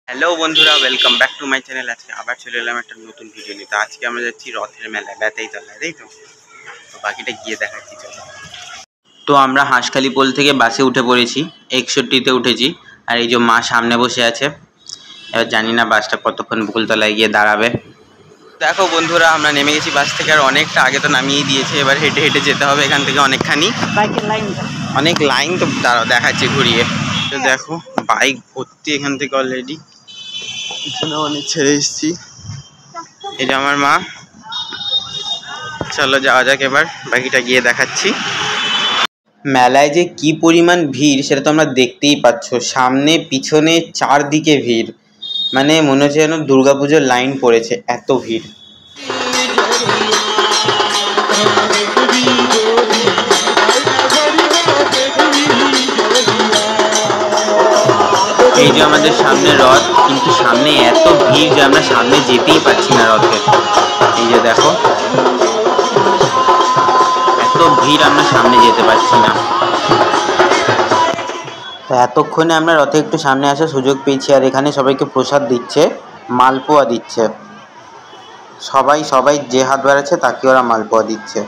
Hello বন্ধুরা, welcome back to my channel. আজকে আবার চলে এলাম একটা নতুন ভিডিও নিয়ে। তো আজকে আমরা যাচ্ছি রথের মেলায়, বেতাই তলায়, তাই তো? তো বাকিটা গিয়ে দেখাচ্ছি, চলো। তো আমরা হাঁসখালি পোল থেকে বাসে উঠে পড়েছি, 61-তে উঠেছি। আর এই যে মা সামনে বসে আছে। এবার জানি না বাসটা কতক্ষণ বকুলতলায় গিয়ে দাঁড়াবে। দেখো বন্ধুরা, আমরা নেমে গেছি বাস থেকে, আর অনেকটা আগে তো নামিয়ে দিয়েছে। এবার হেঁটে হেঁটে যেতে হবে এখান থেকে অনেকখানি, অনেক লাইন। তো দাঁড়াও, দেখাচ্ছি ঘুরিয়ে। তো দেখো বাইক ভর্তি এখান থেকে অলরেডি, এখানে অনেক ছেড়ে এসেছি। এই যে আমার মা। চলো যাওয়া যাক, এবার বাকিটা গিয়ে দেখাচ্ছি। মেলায় যে কি পরিমাণ ভিড় সেটা তো আমরা দেখতেই পাচ্ছ, সামনে পিছনে চারদিকে ভিড়, মানে মনে হচ্ছে যেন দুর্গাপুজোর লাইন পড়েছে, এত ভিড়। এই যে আমাদের সামনে রথ, কিন্তু সামনে এত ভিড় যে আমরা সামনে যেতেই পারছি না রথের। এই যে দেখো, এত ভিড় আমরা সামনে যেতে পারছি না। তো এতক্ষণে আমরা রথে একটু সামনে আসার সুযোগ পেয়েছি, আর এখানে সবাইকে প্রসাদ দিচ্ছে, মালপোয়া দিচ্ছে। সবাই যে হাত বাড়াচ্ছে তাকে ওরা মালপোয়া দিচ্ছে।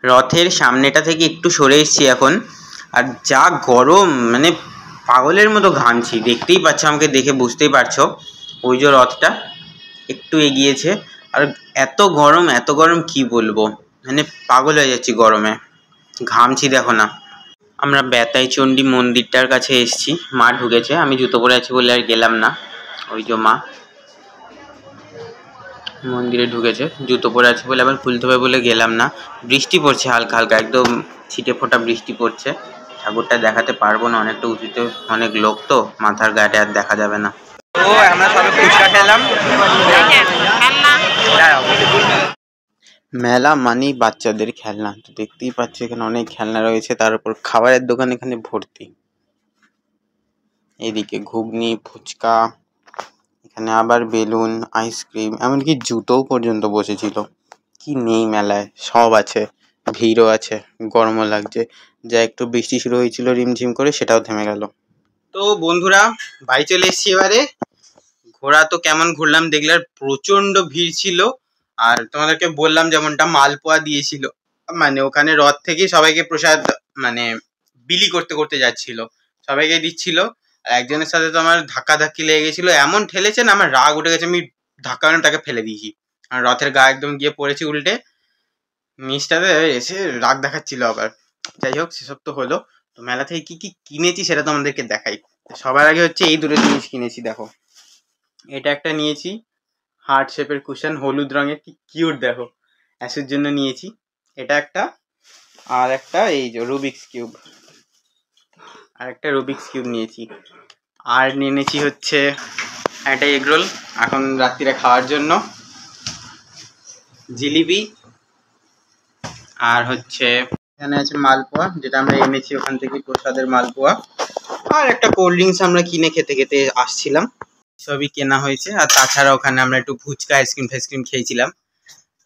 রথের সামনেটা থেকে একটু সরে এসেছি এখন, আর যা গরম, মানে পাগলের মতো ঘামছি। দেখতেই পাচ্ছ, আমাকে দেখে বুঝতেই পারছো। ওই যে রথটা একটু এগিয়েছে, আর এত গরম কি বলবো, মানে পাগল হয়ে যাচ্ছি গরমে, ঘামছি দেখো না। আমরা বেতাই চণ্ডী মন্দিরটার কাছে এসেছি, মা ঢুকেছে, আমি জুতো পরে আছি বলে আর গেলাম না। ওই যে মা মন্দিরে ঢুকেছে, জুতো পরে আছে বলে আবার খুলতে হবে বলে গেলাম না। বৃষ্টি পড়ছে হালকা হালকা, একদম ছিটে ফোটা বৃষ্টি পড়ছে। ঠাকুরটা দেখাতে পারবো না, অনেকটা উঁচুতে, অনেক লোক তো, মাথার গায়ে আর দেখা যাবে না। তো আমরা সবাই ফুচকা খেলাম। মেলা মানেই বাচ্চাদের খেলনা, তো দেখতেই পাচ্ছ এখানে অনেক খেলনা রয়েছে, তার উপর খাবারের দোকান এখানে ভর্তি। এদিকে ঘুগনি, ফুচকা, এখানে আবার বেলুন, আইসক্রিম, এমনকি জুতোও পর্যন্ত বসেছিল। কি নেই মেলায়, সব আছে, ভিড়ও আছে, গরমও লাগছে। যা একটু বৃষ্টি শুরু হয়েছিল রিমঝিম করে, সেটাও থেমে গেল। তো বন্ধুরা, বাড়ি চলে এসেছি এবারে। ঘোরা তো কেমন ঘুরলাম দেখলে, প্রচন্ড ভিড় ছিল। আর তোমাদেরকে বললাম যেমনটা, মালপোয়া দিয়েছিল, মানে ওখানে রথ থেকেই সবাইকে প্রসাদ মানে বিলি করতে করতে যাচ্ছিল, সবাইকে দিচ্ছিল। আর একজনের সাথে তো আমার ধাক্কাধাক্কি লেগে গেছিলো, এমন ঠেলেছেন আমার রাগ উঠে গেছে, আমি ধাক্কাটাকে ফেলে দিয়েছি, আর রথের গায়ে একদম গিয়ে পড়েছি উল্টে। নিচটাতে এসে রাগ দেখাচ্ছিল আবার। যাই হোক, সেসব তো হলো। তো মেলা থেকে কি কি কিনেছি সেটা তো আমাদেরকে দেখাই। সবার আগে হচ্ছে এই দুটো জিনিস কিনেছি, দেখো। এটা একটা নিয়েছি, হার্ট শেপের কুশন, হলুদ রঙের, কি কিউট দেখো, অ্যাশের জন্য নিয়েছি এটা একটা। আর একটা এই যে রুবিক্স কিউব, নিয়েছি। আর নিয়েছি হচ্ছে একটা এগরোল, এখন রাত্রিরে খাওয়ার জন্য, জিলিপি, আর হচ্ছে এখানে আছে মালপোয়া, যেটা আমরা এনেছি ওখান থেকে, প্রসাদের মালপোয়া। আর একটা কোল্ড ড্রিঙ্কস আমরা কিনে খেতে খেতে আসছিলাম, সবই কেনা হয়েছে। আর তাছাড়া ওখানে আমরা একটু ফুচকা, আইসক্রিম খেয়েছিলাম।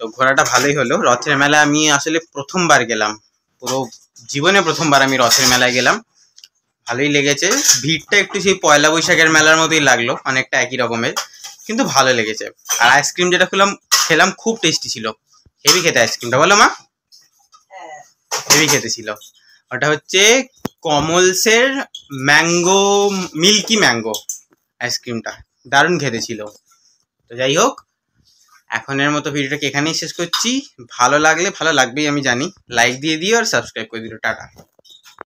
তো ঘোরাটা ভালোই হলো। রথের মেলায় আমি আসলে প্রথমবার গেলাম, পুরো জীবনে প্রথমবার আমি রথের মেলায় গেলাম। ভালোই লেগেছে, ভিড়টা একটু সেই পয়লা বৈশাখের মেলার মতোই লাগলো, অনেকটা একই রকমের, কিন্তু ভালো লেগেছে। আর আইসক্রিম যেটা খেলাম খুব টেস্টি ছিল, হেভি খেতে আইসক্রিমটা, বলো মা? হেভি খেতে ছিল। ওটা হচ্ছে কমলসের ম্যাঙ্গো, মিল্কি ম্যাঙ্গো আইসক্রিমটা, দারুণ খেতে ছিল। তো যাই হোক, এখনের মতো ভিডিওটাকে এখানেই শেষ করছি। ভালো লাগলে, ভালো লাগবেই আমি জানি, লাইক দিয়ে দিও আর সাবস্ক্রাইব করে দিও। টাটা।